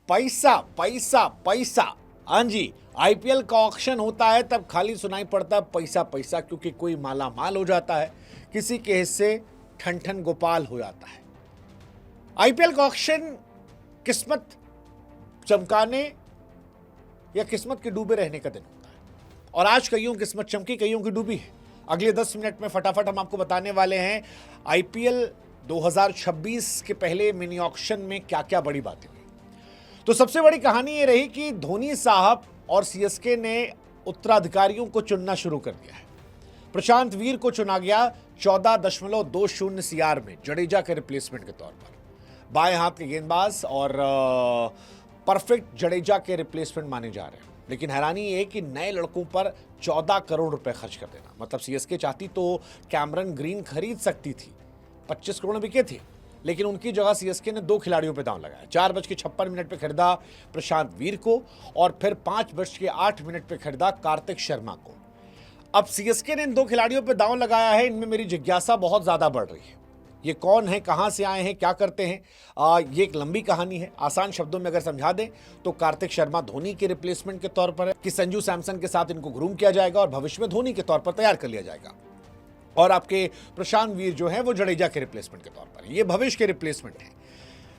पैसा पैसा पैसा। हाँ जी, आईपीएल का ऑक्शन होता है तब खाली सुनाई पड़ता है पैसा पैसा, क्योंकि कोई माला माल हो जाता है, किसी के हिस्से ठन ठन गोपाल हो जाता है। आईपीएल का ऑक्शन किस्मत चमकाने या किस्मत के डूबे रहने का दिन होता है, और आज कईयों किस्मत चमकी, कईयों की डूबी है। अगले 10 मिनट में फटाफट हम आपको बताने वाले हैं आईपीएल 2026 के पहले मिनी ऑक्शन में क्या क्या बड़ी बातें हुई। तो सबसे बड़ी कहानी ये रही कि धोनी साहब और सीएसके ने उत्तराधिकारियों को चुनना शुरू कर दिया है। प्रशांत वीर को चुना गया 14.20 सीआर में जडेजा के रिप्लेसमेंट के तौर पर, बाएं हाथ के गेंदबाज और परफेक्ट जडेजा के रिप्लेसमेंट माने जा रहे हैं। लेकिन हैरानी ये है कि नए लड़कों पर 14 करोड़ रुपए खर्च कर देना, मतलब सीएसके चाहती तो कैमरन ग्रीन खरीद सकती थी, 25 करोड़ में बिके थे, लेकिन उनकी जगह सीएसके ने 2 खिलाड़ियों पे दांव लगाया। 4:56 पे खरीदा प्रशांत वीर को और फिर 5:08 पे खरीदा कार्तिक शर्मा को। अब सीएसके ने इन 2 खिलाड़ियों पे दांव लगाया है, इनमें मेरी जिज्ञासा बहुत ज्यादा बढ़ रही है। ये कौन है, कहां से आए हैं, क्या करते हैं, ये एक लंबी कहानी है। आसान शब्दों में अगर समझा दें तो कार्तिक शर्मा धोनी के रिप्लेसमेंट के तौर पर है कि संजू सैमसन के साथ इनको ग्रूम किया जाएगा और भविष्य में धोनी के तौर पर तैयार कर लिया जाएगा। और आपके प्रशांत वीर जो है वो जडेजा के रिप्लेसमेंट के तौर पर, ये भविष्य के रिप्लेसमेंट है।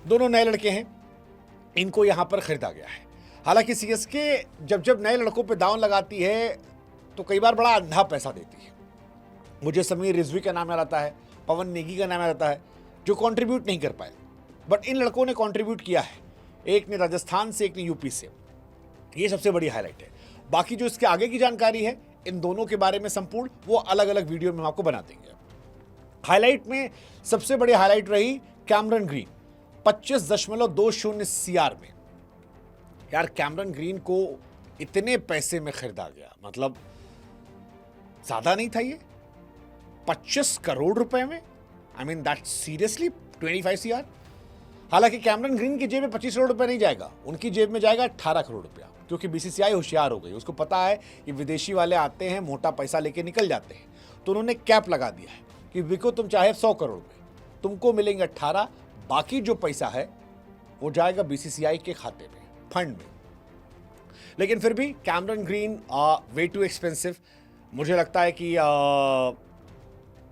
दोनों नए लड़के हैं, इनको यहां पर खरीदा गया है। हालांकि सीएसके जब नए लड़कों पर दांव लगाती है तो कई बार बड़ा अंधा पैसा देती है। मुझे समीर रिजवी का नाम याद आता है, पवन नेगी का नाम याद आता है, जो कंट्रीब्यूट नहीं कर पाए, बट इन लड़कों ने कंट्रीब्यूट किया है। एक ने राजस्थान से, एक ने यूपी से। ये सबसे बड़ी हाईलाइट है। बाकी जो इसके आगे की जानकारी है इन दोनों के बारे में संपूर्ण, वो अलग अलग वीडियो में हम आपको बना देंगे। हाईलाइट में सबसे बड़ी हाईलाइट रही कैमरन ग्रीन 25.20 सीआर में। यार कैमरन ग्रीन को इतने पैसे में खरीदा गया, मतलब ज्यादा नहीं था ये, 25 करोड़ रुपए में। I mean that seriously 25 CR. हालांकि कैमरन ग्रीन की जेब में 25 करोड़ रुपए नहीं जाएगा, उनकी जेब में जाएगा 18 करोड़ रुपया, क्योंकि बीसीसीआई होशियार हो गई। उसको पता है कि विदेशी वाले आते हैं, मोटा पैसा लेके निकल जाते हैं, तो उन्होंने कैप लगा दिया है कि बिको तुम चाहे 100 करोड़ में, तुमको मिलेंगे 18, बाकी जो पैसा है वो जाएगा बीसीसीआई के खाते में, फंड में। लेकिन फिर भी Cameron green way too expensive. मुझे लगता है कि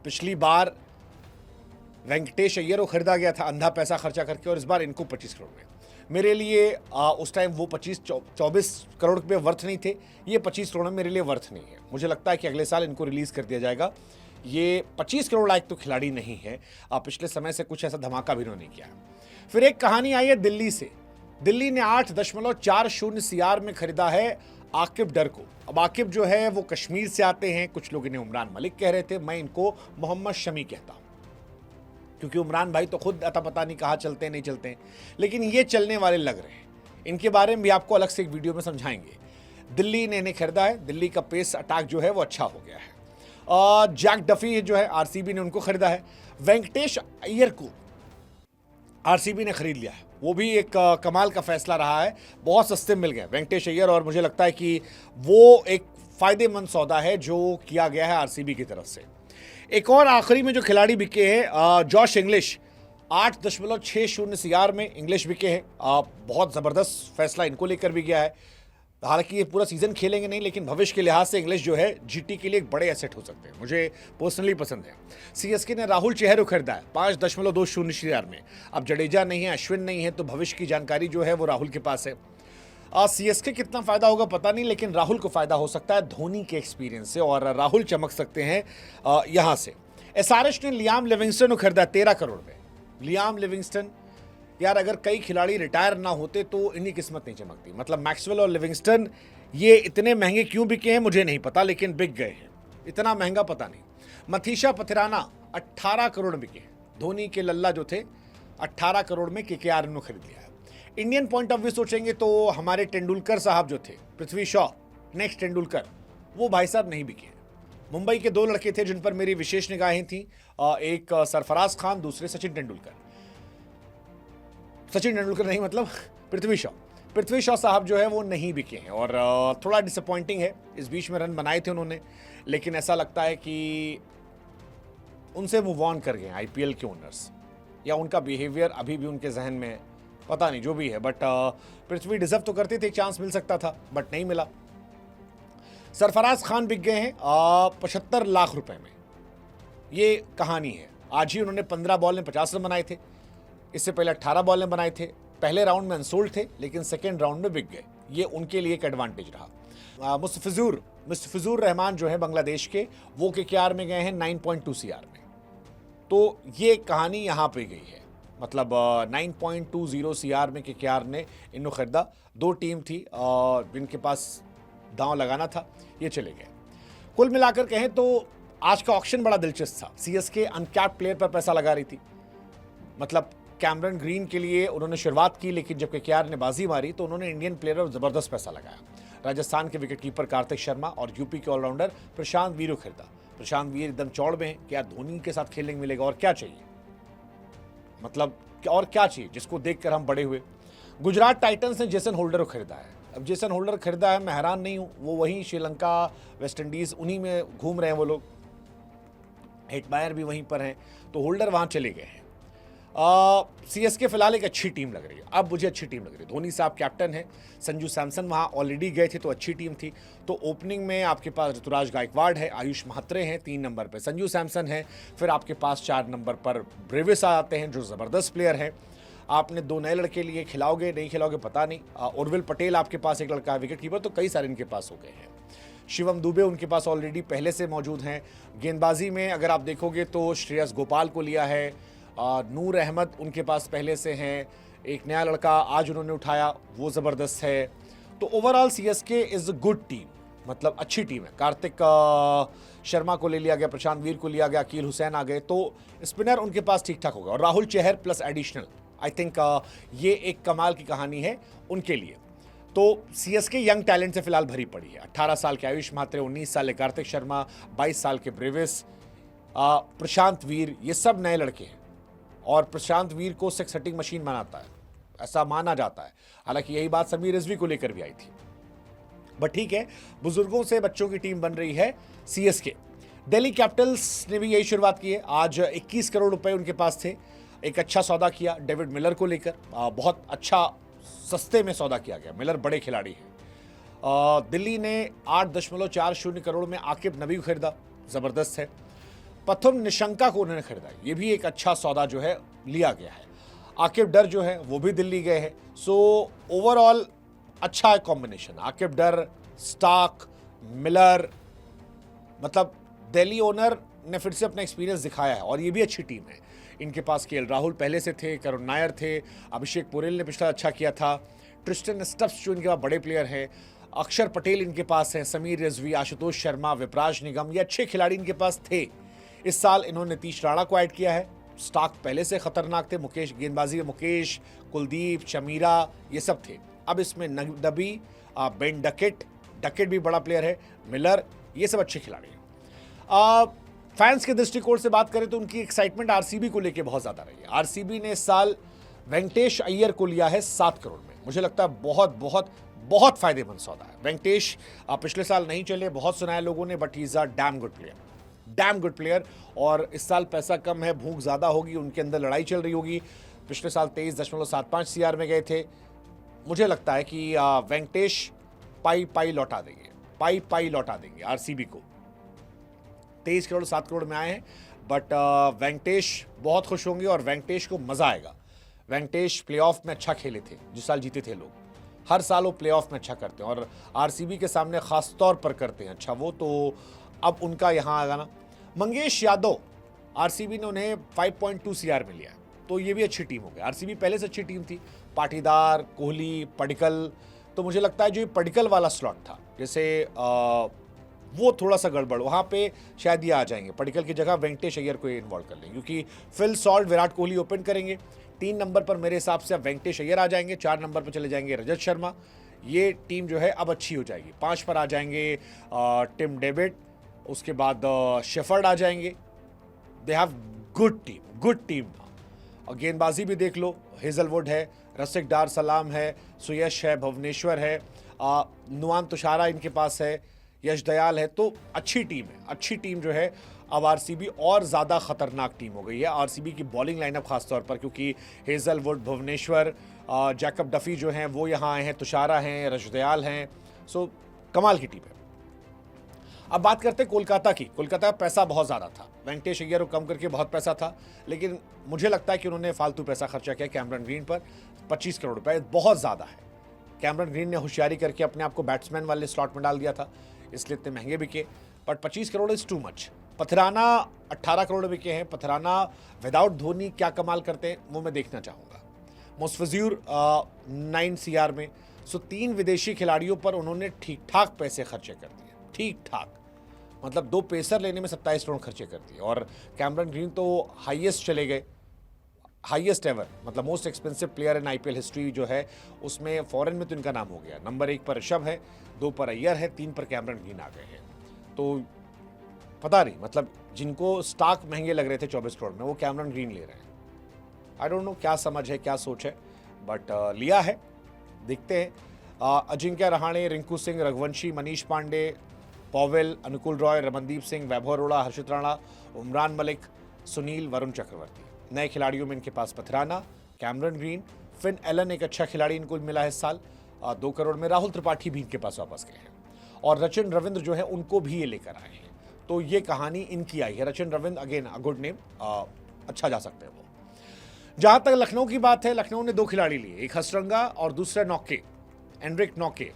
पिछली बार वेंकटेश अय्यर को खरीदा गया था अंधा पैसा खर्चा करके, और इस बार इनको 25 करोड़ में। मेरे लिए उस टाइम वो 24 करोड़ रुपये वर्थ नहीं थे, ये 25 करोड़ मेरे लिए वर्थ नहीं है। मुझे लगता है कि अगले साल इनको रिलीज कर दिया जाएगा। ये 25 करोड़ लायक तो खिलाड़ी नहीं है, पिछले समय से कुछ ऐसा धमाका भी उन्होंने किया है। फिर एक कहानी आई है दिल्ली से। दिल्ली ने 8.40 सीआर में खरीदा है आकिब डर को। अब आकिब जो है वो कश्मीर से आते हैं, कुछ लोग इन्हें उमरान मलिक कह रहे थे, मैं इनको मोहम्मद शमी कहता हूं, क्योंकि उमरान भाई तो खुद अता पता नहीं कहाँ चलते नहीं चलते, लेकिन ये चलने वाले लग रहे हैं। इनके बारे में भी आपको अलग से एक वीडियो में समझाएंगे। दिल्ली ने इन्हें खरीदा है, दिल्ली का पेस अटैक जो है वो अच्छा हो गया है। जैक डफी जो है आरसीबी ने उनको खरीदा है। वेंकटेश अय्यर को आरसीबी ने खरीद लिया है, वो भी एक कमाल का फैसला रहा है। बहुत सस्ते मिल गए वेंकटेश अय्यर, और मुझे लगता है कि वो एक फायदेमंद सौदा है जो किया गया है आरसीबी की तरफ से। एक और आखिरी में जो खिलाड़ी बिके हैं, जॉश इंग्लिश 8.60 सीआर में इंग्लिश बिके हैं। बहुत ज़बरदस्त फैसला इनको लेकर भी गया है। हालांकि ये पूरा सीजन खेलेंगे नहीं, लेकिन भविष्य के लिहाज से इंग्लिश जो है जीटी के लिए एक बड़े एसेट हो सकते हैं, मुझे पर्सनली पसंद है। सीएसके ने राहुल चेहरे खरीदा है 5.20 सीआर में। अब जडेजा नहीं है, अश्विन नहीं है, तो भविष्य की जानकारी जो है वो राहुल के पास है। सीएसके कितना फायदा होगा पता नहीं, लेकिन राहुल को फायदा हो सकता है धोनी के एक्सपीरियंस से, और राहुल चमक सकते हैं यहां से। एसआरएच ने लियाम लिविंगस्टन को खरीदा 13 करोड़ में। लियाम लिविंगस्टन, यार अगर कई खिलाड़ी रिटायर ना होते तो इन्हीं किस्मत नहीं चमकती। मतलब मैक्सवेल और लिविंगस्टन ये इतने महंगे क्यों बिके हैं मुझे नहीं पता, लेकिन बिक गए हैं। इतना महंगा पता नहीं। मथीशा पथिराना 18 करोड़ बिके। धोनी के लल्ला जो थे 18 करोड़ में केकेआर ने खरीद लिया है। इंडियन पॉइंट ऑफ व्यू सोचेंगे तो हमारे तेंदुलकर साहब जो थे, पृथ्वी शॉ, नेक्स्ट तेंदुलकर, वो भाई साहब नहीं बिके। मुंबई के 2 लड़के थे जिन पर मेरी विशेष निगाहें थी, एक सरफराज खान, दूसरे सचिन तेंदुलकर। सचिन तेंदुलकर नहीं, मतलब पृथ्वी शॉ। पृथ्वी शॉ साहब जो है वो नहीं बिके हैं, और थोड़ा डिसअपॉइंटिंग है। इस बीच में रन बनाए थे उन्होंने, लेकिन ऐसा लगता है कि उनसे मूव ऑन कर गए आईपीएल के ओनर्स, या उनका बिहेवियर अभी भी उनके जहन में पता नहीं जो भी है, बट पृथ्वी डिजर्व तो करती थी, एक चांस मिल सकता था बट नहीं मिला। सरफराज खान बिक गए हैं 75 लाख रुपए में, ये कहानी है। आज ही उन्होंने 15 बॉल में 50 रन बनाए थे, इससे पहले 18 बॉल में बनाए थे। पहले राउंड में अनसोल्ड थे लेकिन सेकेंड राउंड में बिक गए, ये उनके लिए एक एडवांटेज रहा। मुस्तफिजुर रहमान जो है बांग्लादेश के, वो केकेआर में गए हैं 9.2 सीआर में, तो ये कहानी यहाँ पे गई है। मतलब 9.20 सीआर में केकेआर ने इनको खरीदा। 2 टीम थी जिनके पास दांव लगाना था, ये चले गए। कुल मिलाकर कहें तो आज का ऑक्शन बड़ा दिलचस्प था। सीएसके अनकैप्ड प्लेयर पर पैसा लगा रही थी, मतलब कैमरन ग्रीन के लिए उन्होंने शुरुआत की, लेकिन जब केकेआर ने बाजी मारी तो उन्होंने इंडियन प्लेयर पर जबरदस्त पैसा लगाया। राजस्थान के विकेटकीपर कार्तिक शर्मा और यूपी के ऑलराउंडर प्रशांत वीर को खरीदा। प्रशांत वीर एकदम चौड़ में है, क्या धोनी के साथ खेलने मिलेगा और क्या चाहिए, मतलब और क्या चाहिए जिसको देखकर हम बड़े हुए। गुजरात टाइटंस ने जेसन होल्डर को खरीदा है। अब जेसन होल्डर खरीदा है, मैं हैरान नहीं हूं, वो वहीं श्रीलंका, वेस्ट इंडीज उन्हीं में घूम रहे हैं वो लोग, हेटमायर भी वहीं पर हैं, तो होल्डर वहां चले गए हैं। सीएसके फिलहाल एक अच्छी टीम लग रही है, अब मुझे अच्छी टीम लग रही है। धोनी साहब कैप्टन है, संजू सैमसन वहाँ ऑलरेडी गए थे तो अच्छी टीम थी। तो ओपनिंग में आपके पास ऋतुराज गायकवाड़ है, आयुष महात्रे हैं 3 नंबर पर, संजू सैमसन है, फिर आपके पास 4 नंबर पर ब्रेविस आते हैं जो ज़बरदस्त प्लेयर है। आपने 2 नए लड़के लिए, खिलाओगे नहीं खिलाओगे पता नहीं। उर्विल पटेल आपके पास एक लड़का है विकेट कीपर, तो कई सारे इनके पास हो गए हैं। शिवम दुबे उनके पास ऑलरेडी पहले से मौजूद हैं। गेंदबाजी में अगर आप देखोगे तो श्रेयस गोपाल को लिया है, नूर अहमद उनके पास पहले से हैं, एक नया लड़का आज उन्होंने उठाया वो ज़बरदस्त है। तो overall CSK is a good team, मतलब अच्छी टीम है। कार्तिक शर्मा को ले लिया गया, प्रशांत वीर को लिया गया, अकील हुसैन आ गए, तो स्पिनर उनके पास ठीक ठाक होगा। और Rahul Chahar plus additional, I think ये एक कमाल की कहानी है उनके लिए। तो सीएसके यंग टैलेंट से फिलहाल भरी पड़ी है। 18 साल के आयुष महात्रे, 19 साल के कार्तिक शर्मा, 22 साल के ब्रेविस, प्रशांत वीर, ये सब नए लड़के हैं। और प्रशांत वीर को 6 हिटिंग मशीन बनाता है, ऐसा माना जाता है। हालांकि यही बात समीर रिजवी को लेकर भी आई थी, बट ठीक है, बुजुर्गों से बच्चों की टीम बन रही है सीएसके। दिल्ली कैपिटल्स ने भी यही शुरुआत की है। आज 21 करोड़ रुपए उनके पास थे, एक अच्छा सौदा किया डेविड मिलर को लेकर, बहुत अच्छा सस्ते में सौदा किया गया। मिलर बड़े खिलाड़ी हैं। दिल्ली ने 8.40 करोड़ में आकिब नबी को खरीदा, जबरदस्त है। प्रथम निशंका को उन्होंने खरीदा, ये भी एक अच्छा सौदा जो है लिया गया है। आकिब डर जो है वो भी दिल्ली गए हैं। सो ओवरऑल अच्छा कॉम्बिनेशन, आकिब डर, स्टार्क, मिलर, मतलब दिल्ली ओनर ने फिर से अपना एक्सपीरियंस दिखाया है और ये भी अच्छी टीम है। इनके पास केएल राहुल पहले से थे, करुण नायर थे, अभिषेक पुरेल ने पिछला अच्छा किया था, ट्रिस्टन स्टब्स जो इनके पास बड़े प्लेयर हैं, अक्षर पटेल इनके पास है, समीर रिजवी, आशुतोष शर्मा, विपराज निगम, ये अच्छे खिलाड़ी इनके पास थे। इस साल इन्होंने तीश राणा को ऐड किया है। स्टार्क पहले से खतरनाक थे, मुकेश गेंदबाजी में मुकेश, कुलदीप, चमीरा, ये सब थे। अब इसमें नबी, बेन डकेट भी बड़ा प्लेयर है, मिलर, ये सब अच्छे खिलाड़ी हैं। फैंस के दृष्टिकोण से बात करें तो उनकी एक्साइटमेंट आरसीबी को लेकर बहुत ज़्यादा रही है। आरसीबी ने इस साल वेंकटेश अय्यर को लिया है 7 करोड़ में, मुझे लगता है बहुत बहुत बहुत फायदेमंद सौदा है। वेंकटेश पिछले साल नहीं चले, बहुत सुनाया लोगों ने, but he is a damn good player. और इस साल पैसा कम है, भूख ज़्यादा होगी, उनके अंदर लड़ाई चल रही होगी। पिछले साल 23.75 सीआर में गए थे। मुझे लगता है कि वेंकटेश पाई लौटा देंगे आरसीबी को। 23 करोड़ 7 करोड़ में आए हैं, बट वेंकटेश बहुत खुश होंगे और वेंकटेश को मज़ा आएगा। वेंकटेश प्लेऑफ में अच्छा खेले थे, जिस साल जीते थे लोग, हर साल वो प्लेऑफ में अच्छा करते हैं और आरसीबी के सामने खास तौर पर करते हैं अच्छा वो, तो अब उनका यहाँ आएगा ना। मंगेश यादव, आरसीबी ने उन्हें 5.2 सीआर में लिया, तो ये भी अच्छी टीम हो गई। आरसीबी पहले से अच्छी टीम थी, पाटीदार, कोहली, पडिक्कल, तो मुझे लगता है जो ये पडिक्कल वाला स्लॉट था, जैसे वो थोड़ा सा गड़बड़, वहाँ पे शायद ये आ जाएंगे, पडिक्कल की जगह वेंकटेश अय्यर को इन्वॉल्व कर लेंगे, क्योंकि Phil Salt, Virat Kohli open करेंगे। 3 नंबर पर मेरे हिसाब से वेंकटेश अय्यर आ जाएंगे, 4 नंबर पर चले जाएंगे रजत शर्मा। ये टीम जो है अब अच्छी हो जाएगी। 5 पर आ जाएंगे टिम डेविड, उसके बाद शेफर्ड आ जाएंगे। They have good team. और गेंदबाजी भी देख लो, हेजलवुड है, रसिक डार सलाम है, सुयश है, भुवनेश्वर है, नुआन तुषारा इनके पास है, यश दयाल है, तो अच्छी टीम है। अच्छी टीम जो है अब आरसीबी और ज़्यादा खतरनाक टीम हो गई है। आरसीबी की बॉलिंग लाइनअप खासतौर पर, क्योंकि हेजलवुड, भुवनेश्वर जैकब डफी जो हैं वो यहाँ आए हैं, तुषारा हैं, रशदयाल हैं। सो कमाल की टीम है। अब बात करते हैं कोलकाता की। कोलकाता का पैसा बहुत ज़्यादा था, वेंकटेश अय्यर को कम करके बहुत पैसा था, लेकिन मुझे लगता है कि उन्होंने फालतू पैसा खर्चा किया कैमरन ग्रीन पर। 25 करोड़ रुपए बहुत ज़्यादा है। कैमरन ग्रीन ने होशियारी करके अपने आप को बैट्समैन वाले स्लॉट में डाल दिया था, इसलिए इतने महंगे बिके। But 25 crore is too much. Pathirana 18 crore बिके हैं। पथराना विदाउट धोनी क्या कमाल करते हैं वो मैं देखना चाहूँगा। मुस्तफिजुर 9 CR में। सो 3 विदेशी खिलाड़ियों पर उन्होंने ठीक ठाक पैसे खर्चे कर दिए, ठीक ठाक। मतलब 2 पेसर लेने में 27 करोड़ खर्चे कर दिए। और कैमरन ग्रीन तो हाईएस्ट चले गए, हाईएस्ट एवर, मतलब most expensive player in IPL history जो है उसमें फॉरेन में तो इनका नाम हो गया। नंबर 1 पर ऋषभ है, 2 पर अय्यर है, 3 पर कैमरन ग्रीन आ गए हैं। तो पता नहीं, मतलब जिनको स्टॉक महंगे लग रहे थे 24 करोड़ में, वो कैमरन ग्रीन ले रहे हैं। आई डोंट नो क्या समझ है, क्या सोच है, बट लिया है, देखते हैं। अजिंक्य रहाणे, रिंकू सिंह, रघुवंशी, मनीष पांडे, पॉवेल, अनुकुल रॉय, रमनदीप सिंह, वैभव अरोड़ा, हर्षित राणा, उमरान मलिक, सुनील, वरुण चक्रवर्ती। नए खिलाड़ियों में इनके पास पथराना, कैमरन ग्रीन, फिन एलन एक अच्छा खिलाड़ी इनको मिला है इस साल 2 करोड़ में। राहुल त्रिपाठी भी इनके पास वापस गए हैं, और रचिन रविंद्र जो है उनको भी ये लेकर आए हैं। तो ये कहानी इनकी आई है। Rachin Ravindra again a good name, अच्छा जा सकते हैं वो। जहां तक लखनऊ की बात है, लखनऊ ने 2 खिलाड़ी लिए, एक हसरंगा और दूसरा नौके, एंड्रिक नौके।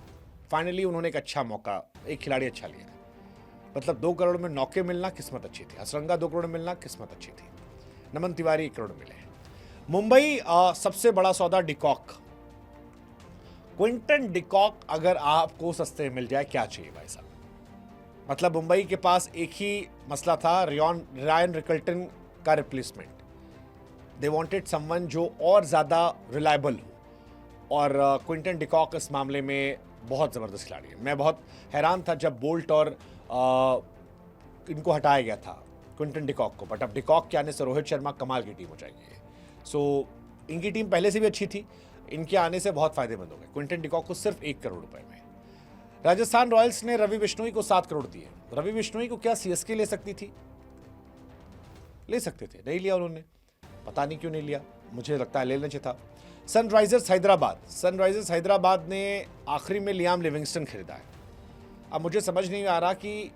फाइनली उन्होंने एक अच्छा मौका, एक खिलाड़ी अच्छा लिया। मतलब 2 करोड़ में नौके मिलना किस्मत अच्छी थी, हसरंगा 2 करोड़ में मिलना किस्मत अच्छी थी। नमन तिवारी 1 करोड़ मिले हैं। मुंबई सबसे बड़ा सौदा डिकॉक, क्विंटन डिकॉक अगर आपको सस्ते मिल जाए क्या चाहिए भाई साहब। मतलब मुंबई के पास एक ही मसला था, रायन रिकल्टन का रिप्लेसमेंट। दे वांटेड समवन जो और ज़्यादा रिलायबल हो, और क्विंटन डिकॉक इस मामले में बहुत ज़बरदस्त खिलाड़ी है। मैं बहुत हैरान था जब बोल्ट और इनको हटाया गया था, क्विंटन डिकॉक को, बट अब डिकॉक के आने से रोहित शर्मा कमाल की टीम हो जाएगी। सो इनकी टीम पहले से भी अच्छी थी, इनके आने से बहुत फायदेमंद हो गए। क्विंटन डिकॉक को सिर्फ 1 करोड़ रुपए में। राजस्थान रॉयल्स ने रवि बिश्नोई को 7 करोड़ दिए। रवि बिश्नोई को क्या CSK ले सकती थी? ले सकते थे, नहीं लिया उन्होंने, पता नहीं क्यों नहीं लिया, मुझे लगता है ले लेना चाहिए था। सनराइजर्स हैदराबाद ने आखिरी में लियाम लिविंगस्टन खरीदा है। अब मुझे समझ नहीं आ रहा कि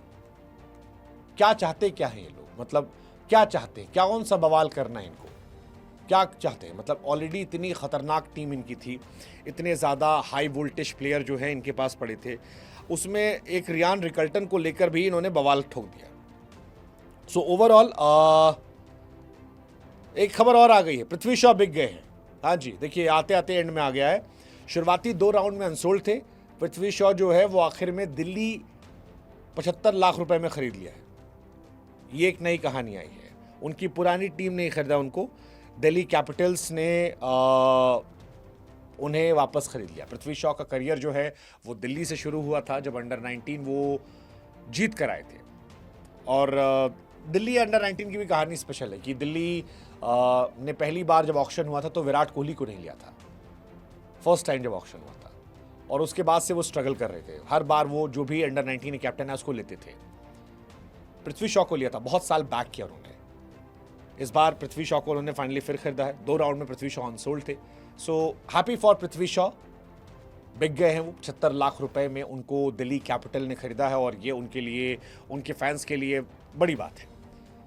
क्या चाहते क्या हैं ये लोग, मतलब क्या चाहते हैं, क्या कौन सा बवाल करना है इनको, क्या चाहते हैं। मतलब ऑलरेडी इतनी खतरनाक टीम इनकी थी, इतने ज़्यादा हाई वोल्टेज प्लेयर जो है इनके पास पड़े थे, उसमें एक रियान रिकल्टन को लेकर भी इन्होंने बवाल ठोक दिया। सो ओवरऑल एक खबर और आ गई है, पृथ्वी शॉ बिक गए हैं। हाँ जी, देखिए आते आते एंड में आ गया है। शुरुआती 2 राउंड में अनसोल्ड थे। पृथ्वी शॉ जो है वो आखिर में दिल्ली 75 लाख रुपए में खरीद लिया है। ये एक नई कहानी आई है, उनकी पुरानी टीम ने खरीदा उनको, दिल्ली कैपिटल्स ने उन्हें वापस खरीद लिया। पृथ्वी शॉ का करियर जो है वो दिल्ली से शुरू हुआ था, जब अंडर 19 वो जीत कर आए थे। और दिल्ली अंडर 19 की भी कहानी स्पेशल है कि दिल्ली ने पहली बार जब ऑक्शन हुआ था तो विराट कोहली को नहीं लिया था, फर्स्ट टाइम जब ऑक्शन हुआ था, और उसके बाद से वो स्ट्रगल कर रहे थे। हर बार वो जो भी अंडर 19 कैप्टन है उसको लेते थे। पृथ्वी शॉ को लिया था, बहुत साल बैक किया उन्होंने। इस बार पृथ्वी शॉ को उन्होंने फाइनली फिर खरीदा है। 2 राउंड में पृथ्वी शॉ अनसोल्ड थे। So happy for Prithvi Shaw, बिक गए हैं वो। 75 लाख रुपए में उनको दिल्ली कैपिटल ने खरीदा है, और ये उनके लिए, उनके फैंस के लिए बड़ी बात है।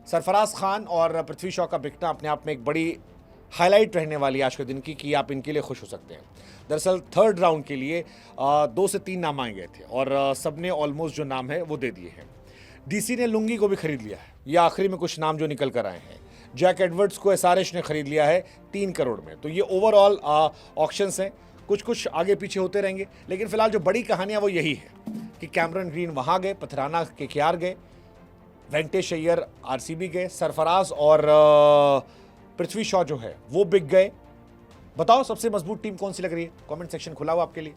सरफराज खान और पृथ्वी शॉ का बिकना अपने आप में एक बड़ी हाईलाइट रहने वाली आज के दिन की, कि आप इनके लिए खुश हो सकते हैं। दरअसल 3rd राउंड के लिए 2 से 3 नाम आए गए थे, और सबने ऑलमोस्ट जो नाम है वो दे दिए हैं। DC ने लुंगी को भी खरीद लिया है, ये आखिरी में कुछ नाम जो निकल कर आए हैं। जैक एडवर्ड्स को SRH ने खरीद लिया है 3 करोड़ में। तो ये ओवरऑल ऑक्शंस हैं, कुछ आगे पीछे होते रहेंगे, लेकिन फिलहाल जो बड़ी कहानियां वो यही है कि कैमरन ग्रीन वहां गए, पथराना KKR गए, वेंकटेश अय्यर RCB गए, सरफराज और पृथ्वी शॉ जो है वो बिक गए। बताओ सबसे मजबूत टीम कौन सी लग रही है? कमेंट सेक्शन खुला हुआ आपके लिए।